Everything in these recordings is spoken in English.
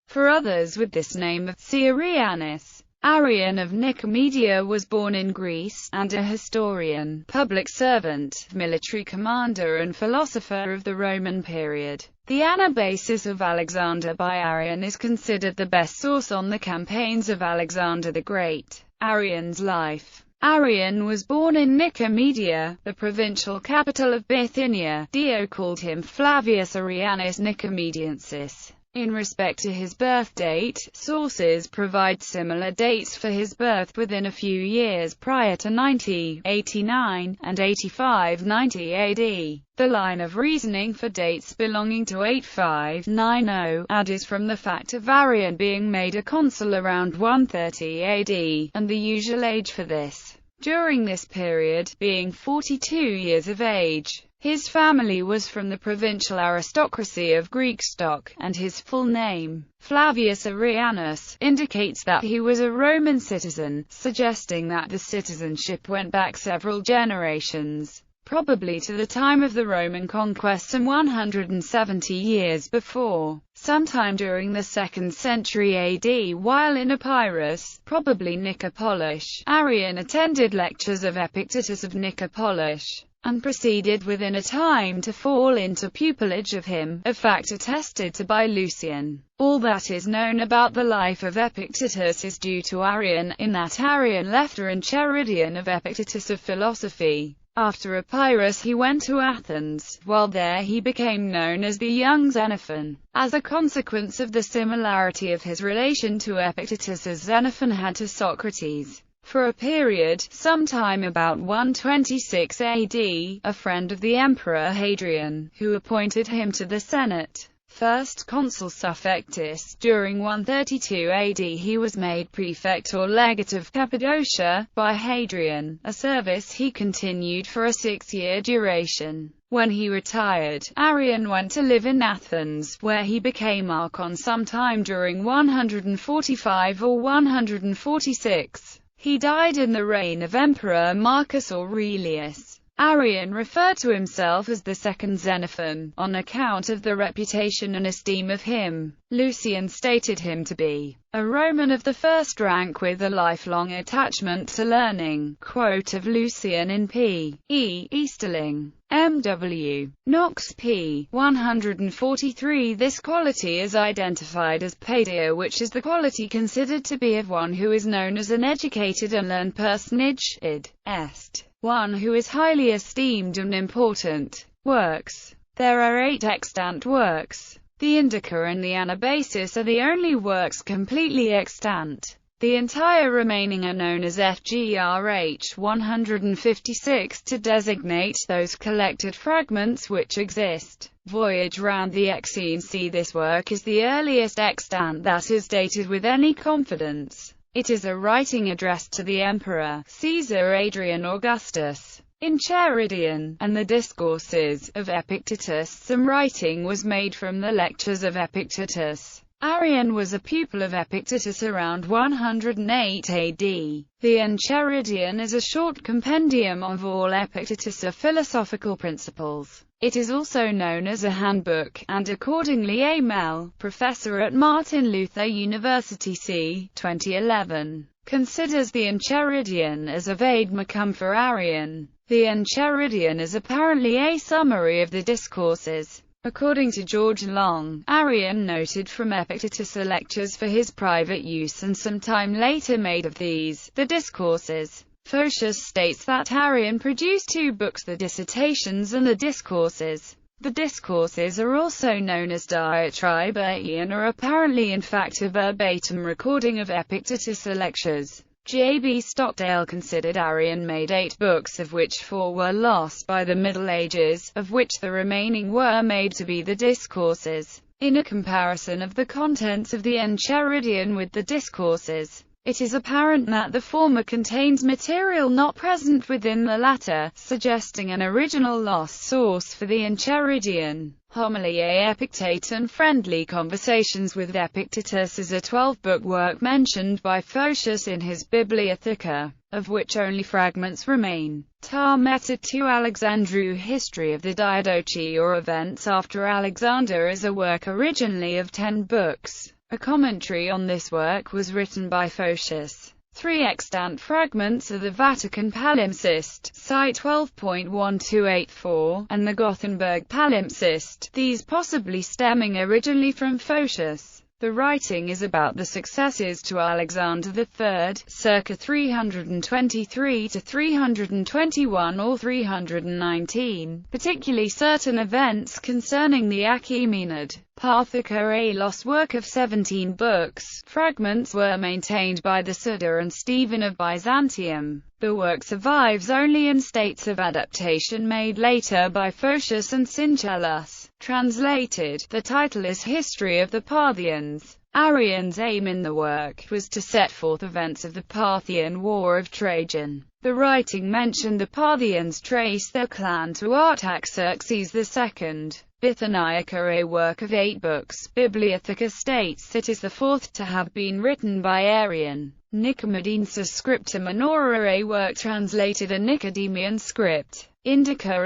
For others with this name, see Arrianus. Arrian of Nicomedia was born in Greece, and a historian, public servant, military commander and philosopher of the Roman period. The Anabasis of Alexander by Arrian is considered the best source on the campaigns of Alexander the Great. Arrian's life. Arrian was born in Nicomedia, the provincial capital of Bithynia. Dio called him Flavius Arrianus Nicomediensis. In respect to his birth date, sources provide similar dates for his birth within a few years prior to 90-89, and 85-90 AD. The line of reasoning for dates belonging to 85-90 AD is from the fact of Arrian being made a consul around 130 AD, and the usual age for this, during this period, being 42 years of age. His family was from the provincial aristocracy of Greek stock, and his full name, Flavius Arrianus, indicates that he was a Roman citizen, suggesting that the citizenship went back several generations, probably to the time of the Roman conquest and 170 years before. Sometime during the 2nd century AD, while in Epirus, probably Nicopolish, Arrian attended lectures of Epictetus of Nicopolish, and proceeded within a time to fall into pupillage of him, a fact attested to by Lucian. All that is known about the life of Epictetus is due to Arrian, in that Arrian left an Enchiridion of Epictetus of philosophy. After Epirus he went to Athens. While there he became known as the young Xenophon. As a consequence of the similarity of his relation to Epictetus as Xenophon had to Socrates. For a period, sometime about 126 AD, a friend of the emperor Hadrian, who appointed him to the Senate, first consul suffectus. During 132 AD he was made prefect or legate of Cappadocia, by Hadrian, a service he continued for a 6-year duration. When he retired, Arrian went to live in Athens, where he became archon sometime during 145 or 146. He died in the reign of Emperor Marcus Aurelius. Arrian referred to himself as the second Xenophon, on account of the reputation and esteem of him. Lucian stated him to be a Roman of the first rank with a lifelong attachment to learning. Quote of Lucian in P. E. Easterling, M.W. Knox p. 143. This quality is identified as paideia, which is the quality considered to be of one who is known as an educated and learned personage, id. est. One who is highly esteemed and important. Works. There are 8 extant works. The Indica and the Anabasis are the only works completely extant. The entire remaining are known as FGRH 156 to designate those collected fragments which exist. Voyage round the Exene. See, this work is the earliest extant that is dated with any confidence. It is a writing addressed to the Emperor Caesar Adrian Augustus. Enchiridion, and the Discourses of Epictetus. Some writing was made from the lectures of Epictetus. Arrian was a pupil of Epictetus around 108 AD. The Enchiridion is a short compendium of all Epictetus' philosophical principles. It is also known as a handbook, and accordingly A. Mell, professor at Martin Luther University c. 2011, considers the Enchiridion as a vade-mecum for Arrian. The Enchiridion is apparently a summary of the Discourses. According to George Long, Arrian noted from Epictetus lectures for his private use and some time later made of these, the Discourses. Photius states that Arrian produced 2 books, the Dissertations and the Discourses. The Discourses are also known as Diatribae and are apparently in fact a verbatim recording of Epictetus' lectures. J. B. Stockdale considered Arrian made 8 books, of which 4 were lost by the Middle Ages, of which the remaining were made to be the Discourses. In a comparison of the contents of the Enchiridion with the Discourses, it is apparent that the former contains material not present within the latter, suggesting an original lost source for the Enchiridion. Homiliae Epictate and Friendly Conversations with Epictetus is a 12-book work mentioned by Photius in his Bibliotheca, of which only fragments remain. Ta Meta to Alexandru. History of the Diadochi, or Events after Alexander, is a work originally of 10 books. A commentary on this work was written by Photius. 3 extant fragments of the Vatican palimpsest, cite 12.1284, and the Gothenburg palimpsest, these possibly stemming originally from Photius. The writing is about the successors to Alexander III, circa 323 to 321 or 319, particularly certain events concerning the Achaemenid Parthikaelos work of 17 books. Fragments were maintained by the Suda and Stephen of Byzantium. The work survives only in states of adaptation made later by Photius and Syncellus. Translated, the title is History of the Parthians. Arrian's aim in the work was to set forth events of the Parthian War of Trajan. The writing mentioned the Parthians trace their clan to Artaxerxes II. Bithyniaca, a work of 8 books, Bibliotheca states it is the fourth to have been written by Arrian. Nicomedensis Scripta Minora, a work translated a Nicodemian script. Indica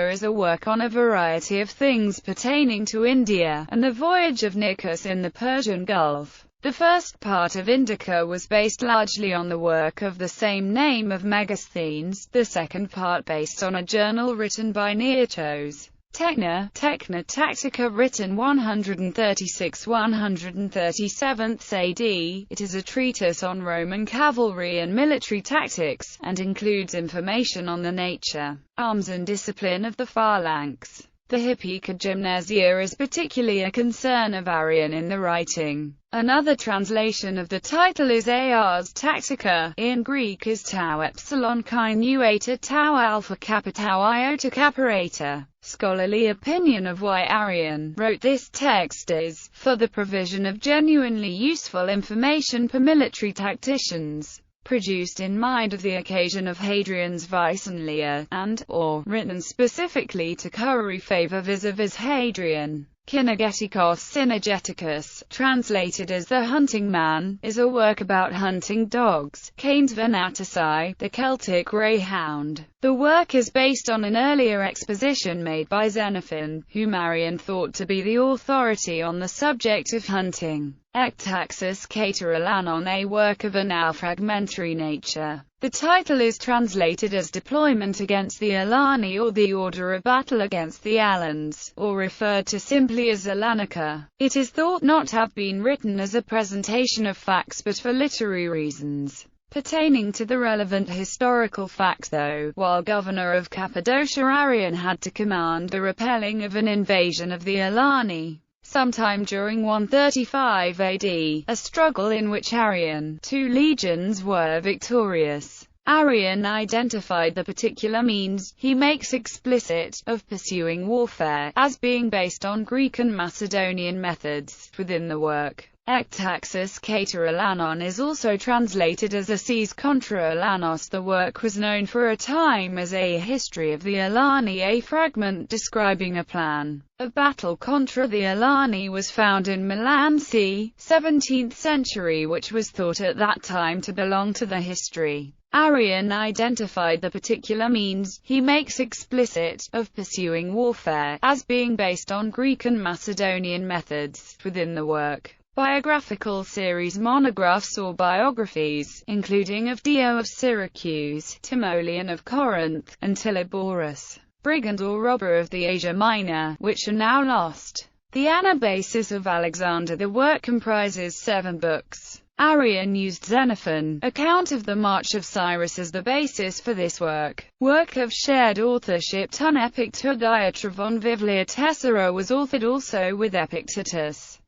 is a work on a variety of things pertaining to India, and the voyage of Nicus in the Persian Gulf. The first part of Indica was based largely on the work of the same name of Megasthenes, the second part based on a journal written by Nearchos. Techna Tactica, written 136–137 AD, it is a treatise on Roman cavalry and military tactics, and includes information on the nature, arms and discipline of the phalanx. The Hippica Gymnasia is particularly a concern of Arrian in the writing. Another translation of the title is Ars Tactica, in Greek is Tau Epsilon Chi Nu Eta Tau Alpha Kappa Tau Iota Kappa Eta. Scholarly opinion of why Arrian wrote this text is, for the provision of genuinely useful information for military tacticians, produced in mind of the occasion of Hadrian's Vicenlia, and, or, written specifically to curry favor vis-a-vis Hadrian. Kinegetikos Synergeticus, translated as The Hunting Man, is a work about hunting dogs, Canes Venatici, the Celtic greyhound. The work is based on an earlier exposition made by Xenophon, whom Arrian thought to be the authority on the subject of hunting. Ectaxis Caterolanon, a work of a now fragmentary nature. The title is translated as Deployment against the Alani or the Order of Battle against the Alans, or referred to simply as Alanica. It is thought not to have been written as a presentation of facts but for literary reasons. Pertaining to the relevant historical facts though, while governor of Cappadocia, Arrian had to command the repelling of an invasion of the Alani. Sometime during 135 AD, a struggle in which Arrian, 2 legions were victorious. Arrian identified the particular means, he makes explicit, of pursuing warfare, as being based on Greek and Macedonian methods, within the work. Ectaxis Caterolanon is also translated as Assis contra Alanos. The work was known for a time as a history of the Alani. A fragment describing a plan of battle contra the Alani was found in Milan c. 17th century, which was thought at that time to belong to the history. Arrian identified the particular means, he makes explicit, of pursuing warfare, as being based on Greek and Macedonian methods, within the work. Biographical series, monographs or biographies, including of Dio of Syracuse, Timoleon of Corinth, and Tilaborus, brigand or robber of the Asia Minor, which are now lost. The Anabasis of Alexander. The work comprises 7 books. Arrian used Xenophon, account of the March of Cyrus, as the basis for this work. Work of shared authorship. Ton Epictetus Diatravon Vivlia Tessera was authored also with Epictetus.